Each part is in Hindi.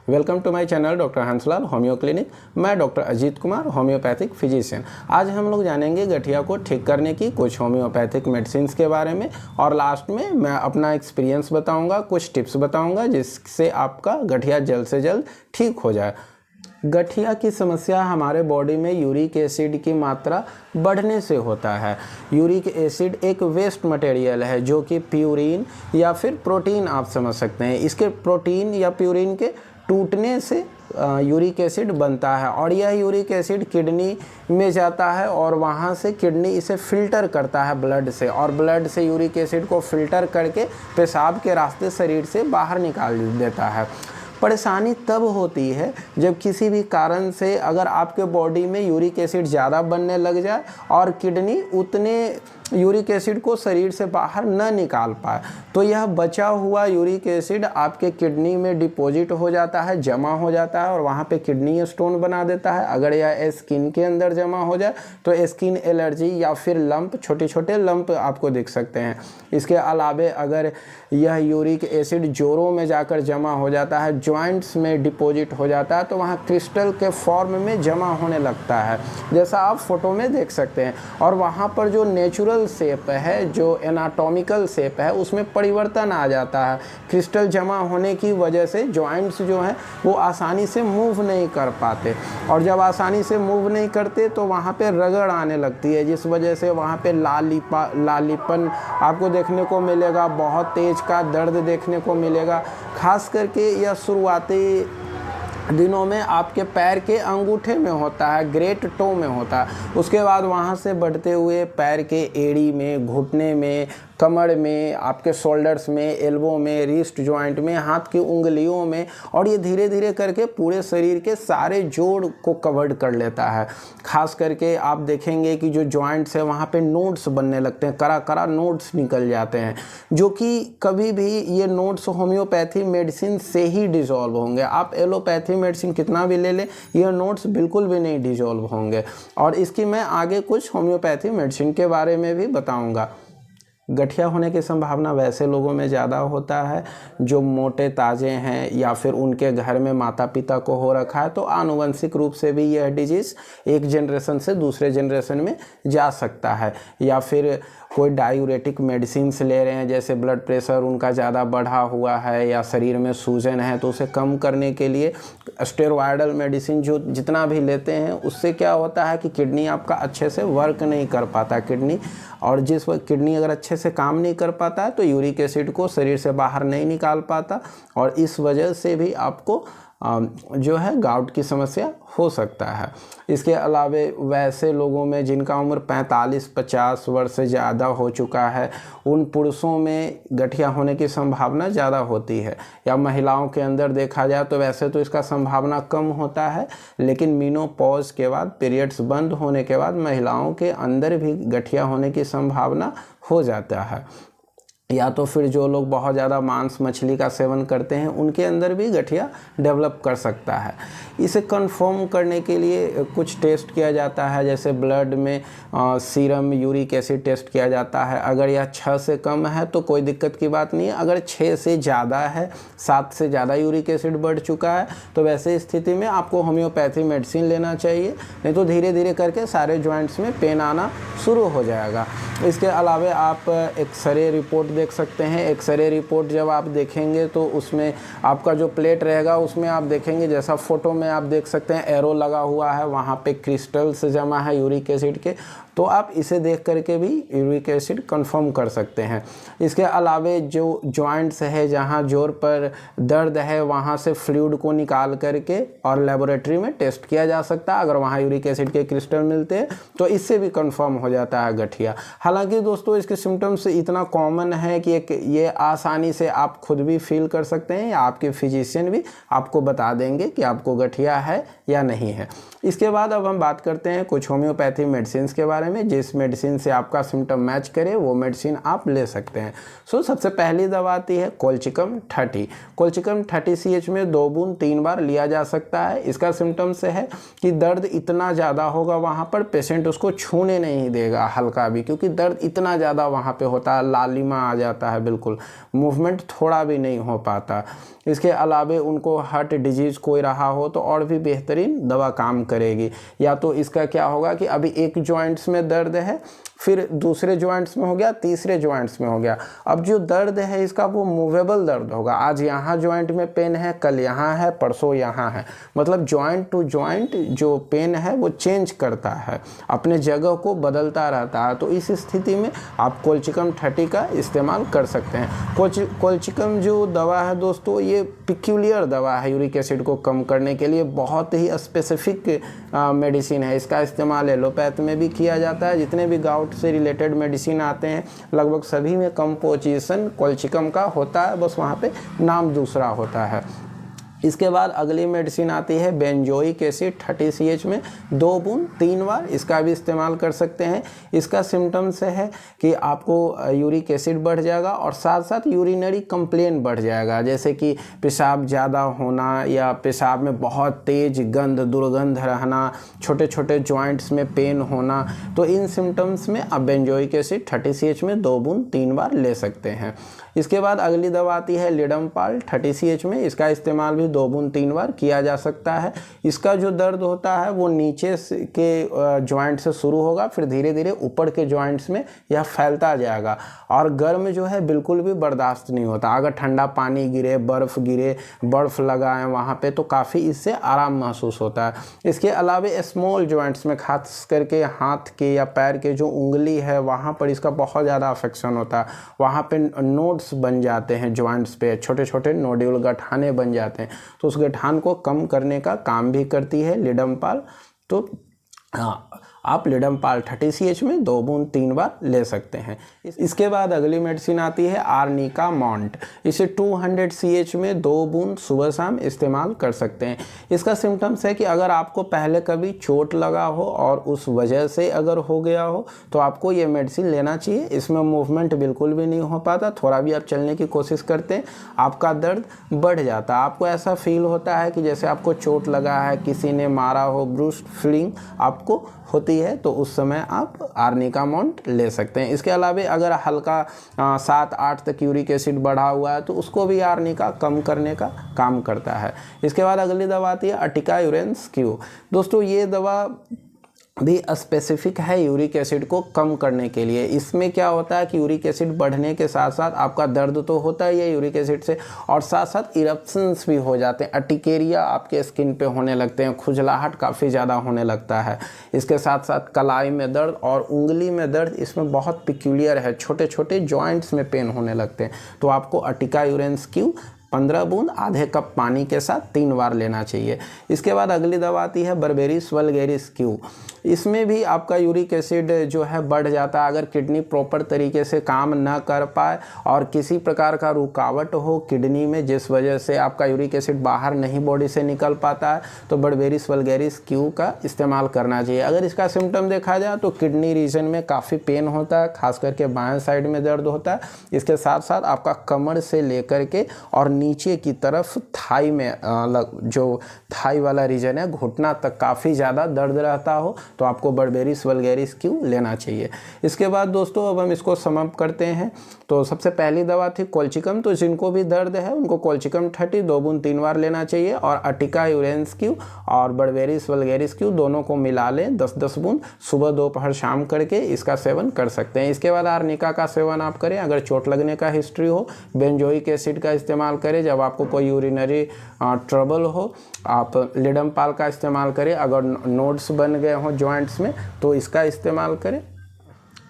Welcome to my channel doctor Hanslal homoeo clinic. मैं doctor Ajit Kumar, homoeopathic physician. आज हम लोग जानेंगे गठिया को ठीक करने की कुछ होम्योपैथिक मेडिसिन के बारे में, और लास्ट में मैं अपना एक्सपीरियंस बताऊंगा, कुछ टिप्स बताऊंगा जिससे आपका गठिया जल्द से जल्द ठीक हो जाए। गठिया की समस्या हमारे बॉडी में यूरिक एसिड की मात्रा बढ़ने से होता है। यूरिक एसिड एक वेस्ट मटेरियल है जो कि प्यूरिन या फिर प्रोटीन आप समझ सकते हैं। इसके प्रोटीन या प्यूरिन के टूटने से यूरिक एसिड बनता है, और यह यूरिक एसिड किडनी में जाता है और वहाँ से किडनी इसे फिल्टर करता है ब्लड से, और ब्लड से यूरिक एसिड को फिल्टर करके पेशाब के रास्ते शरीर से बाहर निकाल देता है। परेशानी तब होती है जब किसी भी कारण से अगर आपके बॉडी में यूरिक एसिड ज़्यादा बनने लग जाए और किडनी उतने यूरिक एसिड को शरीर से बाहर न निकाल पाए, तो यह बचा हुआ यूरिक एसिड आपके किडनी में डिपॉजिट हो जाता है, जमा हो जाता है, और वहाँ पे किडनी स्टोन बना देता है। अगर यह स्किन के अंदर जमा हो जाए तो स्किन एलर्जी या फिर लंप, छोटे छोटे लंप आपको दिख सकते हैं। इसके अलावे अगर यह यूरिक एसिड जोड़ों में जाकर जमा हो जाता है, जॉइंट्स में डिपॉजिट हो जाता है, तो वहाँ क्रिस्टल के फॉर्म में जमा होने लगता है, जैसा आप फोटो में देख सकते हैं। और वहाँ पर जो नेचुरल शेप है, जो एनाटॉमिकल शेप है, उसमें परिवर्तन आ जाता है। क्रिस्टल जमा होने की वजह से जॉइंट्स जो हैं वो आसानी से मूव नहीं कर पाते, और जब आसानी से मूव नहीं करते तो वहाँ पे रगड़ आने लगती है, जिस वजह से वहाँ पे लालीपन आपको देखने को मिलेगा, बहुत तेज का दर्द देखने को मिलेगा। खास करके यह शुरुआती दिनों में आपके पैर के अंगूठे में होता है, ग्रेट टो में होता है। उसके बाद वहाँ से बढ़ते हुए पैर के एड़ी में, घुटने में, कमर में, आपके शोल्डर्स में, एल्बो में, रिस्ट जॉइंट में, हाथ की उंगलियों में, और ये धीरे धीरे करके पूरे शरीर के सारे जोड़ को कवर कर लेता है। खास करके आप देखेंगे कि जो जॉइंट्स है वहाँ पे नोड्स बनने लगते हैं, करा करा नोड्स निकल जाते हैं, जो कि कभी भी ये नोड्स होम्योपैथी मेडिसिन से ही डिजॉल्व होंगे। आप एलोपैथी मेडिसिन कितना भी ले लें, ये नोड्स बिल्कुल भी नहीं डिजॉल्व होंगे। और इसकी मैं आगे कुछ होम्योपैथी मेडिसिन के बारे में भी बताऊँगा। गठिया होने की संभावना वैसे लोगों में ज़्यादा होता है जो मोटे ताजे हैं, या फिर उनके घर में माता पिता को हो रखा है, तो आनुवंशिक रूप से भी यह डिजीज़ एक जनरेशन से दूसरे जनरेशन में जा सकता है। या फिर कोई डायूरेटिक मेडिसिन ले रहे हैं, जैसे ब्लड प्रेशर उनका ज़्यादा बढ़ा हुआ है या शरीर में सूजन है, तो उसे कम करने के लिए स्टेरॉयडल मेडिसिन जो जितना भी लेते हैं, उससे क्या होता है कि किडनी आपका अच्छे से वर्क नहीं कर पाता किडनी, और जिस वक्त किडनी अगर अच्छे से काम नहीं कर पाता है तो यूरिक एसिड को शरीर से बाहर नहीं निकाल पाता, और इस वजह से भी आपको जो है गाउट की समस्या हो सकता है। इसके अलावे वैसे लोगों में जिनका उम्र 45-50 वर्ष से ज़्यादा हो चुका है, उन पुरुषों में गठिया होने की संभावना ज़्यादा होती है। या महिलाओं के अंदर देखा जाए तो वैसे तो इसका संभावना कम होता है, लेकिन मीनोपॉज के बाद, पीरियड्स बंद होने के बाद महिलाओं के अंदर भी गठिया होने की संभावना हो जाता है। या तो फिर जो लोग बहुत ज़्यादा मांस मछली का सेवन करते हैं, उनके अंदर भी गठिया डेवलप कर सकता है। इसे कंफर्म करने के लिए कुछ टेस्ट किया जाता है, जैसे ब्लड में सीरम यूरिक एसिड टेस्ट किया जाता है। अगर यह 6 से कम है तो कोई दिक्कत की बात नहीं है। अगर 6 से ज़्यादा है, 7 से ज़्यादा यूरिक एसिड बढ़ चुका है, तो वैसे स्थिति में आपको होम्योपैथी मेडिसिन लेना चाहिए, नहीं तो धीरे धीरे करके सारे जॉइंट्स में पेन आना शुरू हो जाएगा। इसके अलावा आप एक्सरे रिपोर्ट देख सकते हैं। एक्सरे रिपोर्ट जब आप देखेंगे तो उसमें आपका जो प्लेट रहेगा उसमें आप देखेंगे, जैसा फोटो में आप देख सकते हैं एरो लगा हुआ है, वहाँ पे क्रिस्टल्स जमा है यूरिक एसिड के, तो आप इसे देख करके भी यूरिक एसिड कंफर्म कर सकते हैं। इसके अलावे जो जॉइंट्स है, जहाँ जोड़ पर दर्द है, वहाँ से फ्लूइड को निकाल करके और लेबोरेटरी में टेस्ट किया जा सकता है। अगर वहाँ यूरिक एसिड के क्रिस्टल मिलते हैं तो इससे भी कंफर्म हो जाता है गठिया। हालांकि दोस्तों इसके सिम्टम्स इतना कॉमन है कि ये आसानी से आप खुद भी फील कर सकते हैं, या आपके फिजिशियन भी आपको बता देंगे कि आपको गठिया है या नहीं है। इसके बाद अब हम बात करते हैं कुछ होम्योपैथी मेडिसिन के बारे में। जिस मेडिसिन से आपका सिम्टम मैच करे वो मेडिसिन आप ले सकते हैं। सबसे पहली दवा आती है कोल्चिकम 30। कोल्चिकम 30 CH में 2 बूंद 3 बार लिया जा सकता है। इसका सिम्टम्स है कि दर्द इतना ज़्यादा होगा वहाँ पर, पेशेंट उसको छूने नहीं देगा हल्का भी, क्योंकि दर्द इतना ज़्यादा वहाँ पे होता है, लालिमा आ जाता है, बिल्कुल मूवमेंट थोड़ा भी नहीं हो पाता। इसके अलावे उनको हार्ट डिजीज़ कोई रहा हो तो और भी बेहतरीन दवा काम करेगी। या तो इसका क्या होगा कि अभी एक जॉइंट्स में दर्द है, फिर दूसरे जॉइंट्स में हो गया, तीसरे जॉइंट्स में हो गया। अब जो दर्द है इसका वो मूवेबल दर्द होगा। आज यहाँ जॉइंट में पेन है, कल यहाँ है, परसों यहाँ है। मतलब जॉइंट टू जॉइंट जो पेन है वो चेंज करता है, अपने जगह को बदलता रहता है। तो इस स्थिति में आप कोल्चिकम 30 का इस्तेमाल कर सकते हैं। कोल्चिकम जो दवा है दोस्तों, ये पिक्यूलियर दवा है यूरिक एसिड को कम करने के लिए। बहुत ही स्पेसिफिक मेडिसिन है। इसका इस्तेमाल एलोपैथ में भी किया जाता है। जितने भी गाउट से रिलेटेड मेडिसिन आते हैं लगभग सभी में कंपोजिशन कोल्चिकम का होता है, बस वहाँ पे नाम दूसरा होता है। इसके बाद अगली मेडिसिन आती है बेंजोइक एसिड 30 CH में 2 बूंद 3 बार। इसका भी इस्तेमाल कर सकते हैं। इसका सिम्टम्स है कि आपको यूरिक एसिड बढ़ जाएगा और साथ साथ यूरिनरी कंप्लेन बढ़ जाएगा, जैसे कि पेशाब ज़्यादा होना या पेशाब में बहुत तेज गंध दुर्गंध रहना, छोटे छोटे जॉइंट्स में पेन होना। तो इन सिम्टम्स में आप बेंजोइक एसिड 30 CH में 2 बूंद 3 बार ले सकते हैं। इसके बाद अगली दवा आती है लिडमपाल 30 CH में। इसका इस्तेमाल भी 2 बूंद 3 बार किया जा सकता है। इसका जो दर्द होता है वो नीचे के जॉइंट से शुरू होगा, फिर धीरे धीरे ऊपर के जॉइंट्स में यह फैलता जाएगा और गर्म जो है बिल्कुल भी बर्दाश्त नहीं होता। अगर ठंडा पानी गिरे, बर्फ़ लगाएं वहाँ पे तो काफ़ी इससे आराम महसूस होता है। इसके अलावा स्मॉल जॉइंट्स में खास करके हाथ के या पैर के जो उंगली है वहाँ पर इसका बहुत ज़्यादा अफेक्शन होता है। वहाँ पे नोड्स बन जाते हैं जॉइंट्स पे, छोटे छोटे नोड्यूल गठाने बन जाते हैं। तो उस गठान को कम करने का काम भी करती है लिडमपाल। तो हाँ, आप लिडमपाल 30 CH में 2 बूंद 3 बार ले सकते हैं। इसके बाद अगली मेडिसिन आती है आर्निका मॉन्ट। इसे 200 CH में 2 बूंद सुबह शाम इस्तेमाल कर सकते हैं। इसका सिम्टम्स है कि अगर आपको पहले कभी चोट लगा हो और उस वजह से अगर हो गया हो तो आपको ये मेडिसिन लेना चाहिए। इसमें मूवमेंट बिल्कुल भी नहीं हो पाता, थोड़ा भी आप चलने की कोशिश करते हैं आपका दर्द बढ़ जाता है। आपको ऐसा फील होता है कि जैसे आपको चोट लगा है, किसी ने मारा हो, ब्रूस्ड फीलिंग आपको होती है। तो उस समय आप आर्निका मॉन्ट ले सकते हैं। इसके अलावा अगर हल्का 7-8 तक यूरिक एसिड बढ़ा हुआ है तो उसको भी आर्निका कम करने का काम करता है। इसके बाद अगली दवा आती है अटिका यूरेंस क्यू। दोस्तों ये दवा भी स्पेसिफिक है यूरिक एसिड को कम करने के लिए। इसमें क्या होता है कि यूरिक एसिड बढ़ने के साथ साथ आपका दर्द तो होता ही है यूरिक एसिड से, और साथ साथ इरप्शंस भी हो जाते हैं। अर्टिकेरिया आपके स्किन पे होने लगते हैं, खुजलाहट काफ़ी ज़्यादा होने लगता है। इसके साथ साथ कलाई में दर्द और उंगली में दर्द इसमें बहुत पिक्यूलियर है, छोटे छोटे जॉइंट्स में पेन होने लगते हैं। तो आपको अटिका यूरेंस क्यू 15 बूंद आधे कप पानी के साथ 3 बार लेना चाहिए। इसके बाद अगली दवा आती है बर्बेरिस वल्गेरिस क्यू। इसमें भी आपका यूरिक एसिड जो है बढ़ जाता है। अगर किडनी प्रॉपर तरीके से काम ना कर पाए और किसी प्रकार का रुकावट हो किडनी में जिस वजह से आपका यूरिक एसिड बाहर नहीं बॉडी से निकल पाता है तो बर्बेरिस वल्गेरिस क्यू का इस्तेमाल करना चाहिए। अगर इसका सिम्टम देखा जाए तो किडनी रीजन में काफ़ी पेन होता है, खास करके बाएं साइड में दर्द होता है। इसके साथ साथ आपका कमर से लेकर के और नीचे की तरफ थाई में जो थाई वाला रीजन है घुटना तक काफ़ी ज़्यादा दर्द रहता हो तो आपको बर्बेरिस वल्गेरिस क्यू लेना चाहिए। इसके बाद दोस्तों अब हम इसको समाप्त करते हैं। तो सबसे पहली दवा थी कोल्चिकम। तो जिनको भी दर्द है उनको कोल्चिकम 30 2 बूंद 3 बार लेना चाहिए, और अटिका यूरेंस क्यू और बर्बेरिस वल्गेरिस क्यू दोनों को मिला लें 10-10 बूंद सुबह दोपहर शाम करके इसका सेवन कर सकते हैं। इसके बाद आर्निका का सेवन आप करें अगर चोट लगने का हिस्ट्री हो। बेंजोइक एसिड का इस्तेमाल करें जब आपको कोई यूरिनरी ट्रबल हो। आप लिडमपाल का इस्तेमाल करें अगर नोड्स बन गए हों जॉइंट्स में तो इसका इस्तेमाल करें।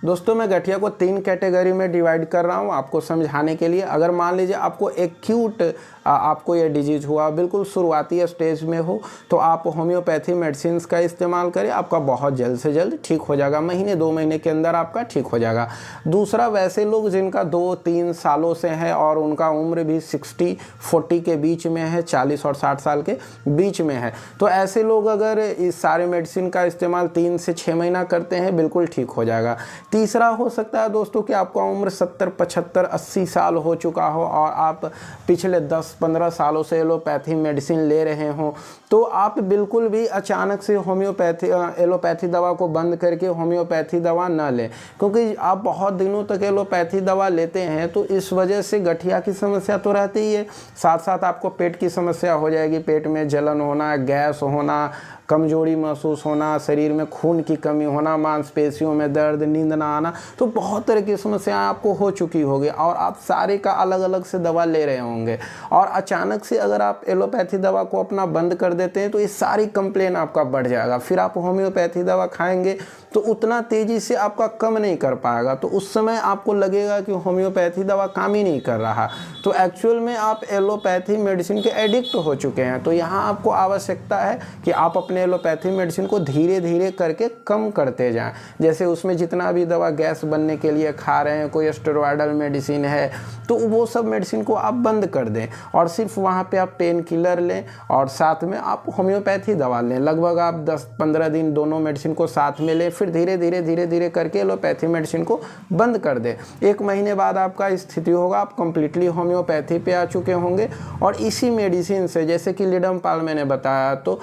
दोस्तों मैं गठिया को 3 कैटेगरी में डिवाइड कर रहा हूँ आपको समझाने के लिए। अगर मान लीजिए आपको एक्यूट आपको ये डिजीज़ हुआ, बिल्कुल शुरुआती स्टेज में हो, तो आप होम्योपैथी मेडिसिन का इस्तेमाल करें, आपका बहुत जल्द से जल्द ठीक हो जाएगा। 1-2 महीने के अंदर आपका ठीक हो जाएगा। दूसरा, वैसे लोग जिनका 2-3 सालों से है और उनका उम्र भी 60-40 के बीच में है, 40 और 60 साल के बीच में है, तो ऐसे लोग अगर इस सारे मेडिसिन का इस्तेमाल 3 से 6 महीना करते हैं बिल्कुल ठीक हो जाएगा। तीसरा हो सकता है दोस्तों कि आपका उम्र 70, 75, 80 साल हो चुका हो और आप पिछले 10 10-15 सालों से एलोपैथी मेडिसिन ले रहे हों, तो आप बिल्कुल भी अचानक से एलोपैथी दवा को बंद करके होम्योपैथी दवा ना लें, क्योंकि आप बहुत दिनों तक एलोपैथी दवा लेते हैं तो इस वजह से गठिया की समस्या तो रहती ही है, साथ साथ आपको पेट की समस्या हो जाएगी, पेट में जलन होना, गैस होना, कमजोरी महसूस होना, शरीर में खून की कमी होना, मांसपेशियों में दर्द, नींद ना आना, तो बहुत तरह की समस्याएं आपको हो चुकी होगी और आप सारे का अलग अलग से दवा ले रहे होंगे। और अचानक से अगर आप एलोपैथी दवा को अपना बंद कर देते हैं तो ये सारी कंप्लेन आपका बढ़ जाएगा, फिर आप होम्योपैथी दवा खाएंगे तो उतना तेज़ी से आपका कम नहीं कर पाएगा, तो उस समय आपको लगेगा कि होम्योपैथी दवा काम ही नहीं कर रहा, तो एक्चुअल में आप एलोपैथी मेडिसिन के एडिक्ट हो चुके हैं। तो यहाँ आपको आवश्यकता है कि आप अपने एलोपैथी मेडिसिन को धीरे धीरे करके कम करते जाएं। जैसे उसमें जितना भी दवा गैस बनने के लिए खा रहे हैं, कोई स्टेरॉयडल मेडिसिन है, तो वो सब मेडिसिन को आप बंद कर दें और सिर्फ वहाँ पे आप पेन किलर लें और साथ में आप होम्योपैथी दवा लें। लगभग आप 10-15 दिन दोनों मेडिसिन को साथ में लें, फिर धीरे धीरे करके एलोपैथी मेडिसिन को बंद कर दें। 1 महीने बाद आपका स्थिति होगा आप कंप्लीटली होम्योपैथी पे आ चुके होंगे। और इसी मेडिसिन से, जैसे कि लिडमपाल मैंने बताया, तो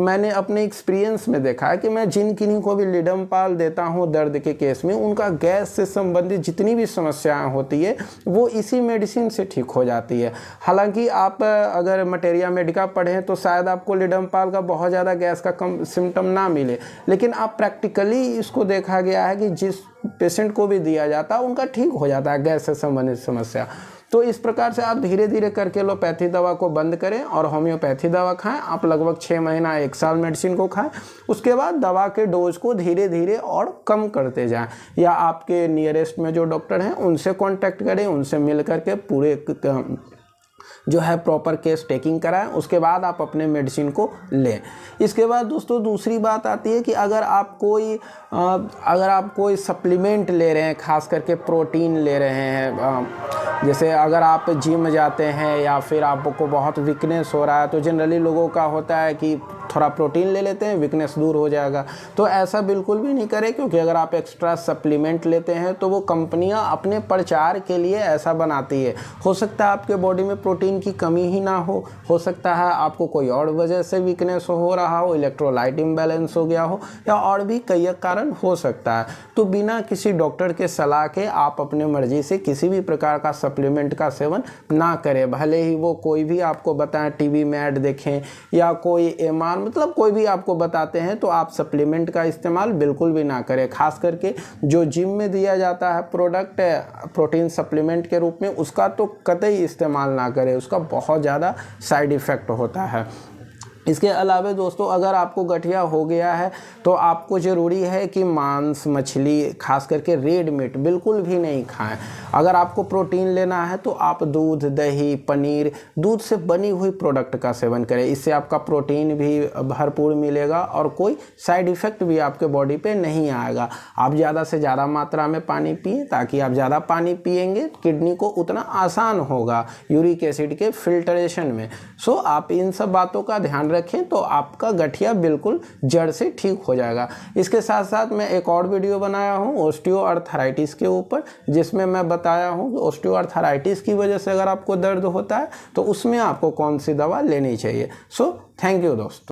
मैंने अपने एक्सपीरियंस में देखा है कि मैं किन्हीं को भी लिडमपाल देता हूँ दर्द के केस में, उनका गैस से संबंधित जितनी भी समस्याएं होती है वो इसी मेडिसिन से ठीक हो जाती है। हालांकि आप अगर मटेरिया मेडिका पढ़ें तो शायद आपको लिडमपाल का बहुत ज़्यादा गैस का कम सिम्टम ना मिले, लेकिन आप प्रैक्टिकली इसको देखा गया है कि जिस पेशेंट को भी दिया जाता है उनका ठीक हो जाता है गैस से संबंधित समस्या। तो इस प्रकार से आप धीरे धीरे करके एलोपैथी दवा को बंद करें और होम्योपैथी दवा खाएं। आप लगभग 6 महीना 1 साल मेडिसिन को खाएं, उसके बाद दवा के डोज को धीरे धीरे और कम करते जाएं, या आपके नियरेस्ट में जो डॉक्टर हैं उनसे कांटेक्ट करें, उनसे मिल करके पूरे जो है प्रॉपर केस टेकिंग कराएं, उसके बाद आप अपने मेडिसिन को लें। इसके बाद दोस्तों दूसरी बात आती है कि अगर आप कोई सप्लीमेंट ले रहे हैं, खास करके प्रोटीन ले रहे हैं, जैसे अगर आप जिम जाते हैं या फिर आपको बहुत वीकनेस हो रहा है, तो जनरली लोगों का होता है कि थोड़ा प्रोटीन ले लेते हैं, वीकनेस दूर हो जाएगा। तो ऐसा बिल्कुल भी नहीं करें, क्योंकि अगर आप एक्स्ट्रा सप्लीमेंट लेते हैं तो वो कंपनियां अपने प्रचार के लिए ऐसा बनाती है। हो सकता है आपके बॉडी में प्रोटीन की कमी ही ना हो सकता है आपको कोई और वजह से वीकनेस हो रहा हो, इलेक्ट्रोलाइट इम्बैलेंस हो गया हो, या और भी कई कारण हो सकता है। तो बिना किसी डॉक्टर के सलाह के आप अपने मर्जी से किसी भी प्रकार का सप्लीमेंट का सेवन ना करें, भले ही वो कोई भी आपको बताएं, टीवी में ऐड देखें या कोई एमआर मतलब कोई भी आपको बताते हैं, तो आप सप्लीमेंट का इस्तेमाल बिल्कुल भी ना करें। खास करके जो जिम में दिया जाता है प्रोडक्ट प्रोटीन सप्लीमेंट के रूप में, उसका तो कतई इस्तेमाल ना करें, उसका बहुत ज़्यादा साइड इफ़ेक्ट होता है। इसके अलावा दोस्तों अगर आपको गठिया हो गया है तो आपको ज़रूरी है कि मांस, मछली, खास करके रेड मीट बिल्कुल भी नहीं खाएं। अगर आपको प्रोटीन लेना है तो आप दूध, दही, पनीर, दूध से बनी हुई प्रोडक्ट का सेवन करें, इससे आपका प्रोटीन भी भरपूर मिलेगा और कोई साइड इफ़ेक्ट भी आपके बॉडी पे नहीं आएगा। आप ज़्यादा से ज़्यादा मात्रा में पानी पिएं, ताकि आप ज़्यादा पानी पिएंगे किडनी को उतना आसान होगा यूरिक एसिड के फिल्ट्रेशन में। सो आप इन सब बातों का ध्यान रखें तो आपका गठिया बिल्कुल जड़ से ठीक हो जाएगा। इसके साथ साथ मैं एक और वीडियो बनाया हूँ ऑस्टियोआर्थराइटिस के ऊपर, जिसमें मैं बताया हूँ कि ऑस्टियोआर्थराइटिस की वजह से अगर आपको दर्द होता है तो उसमें आपको कौन सी दवा लेनी चाहिए। सो थैंक यू दोस्तों।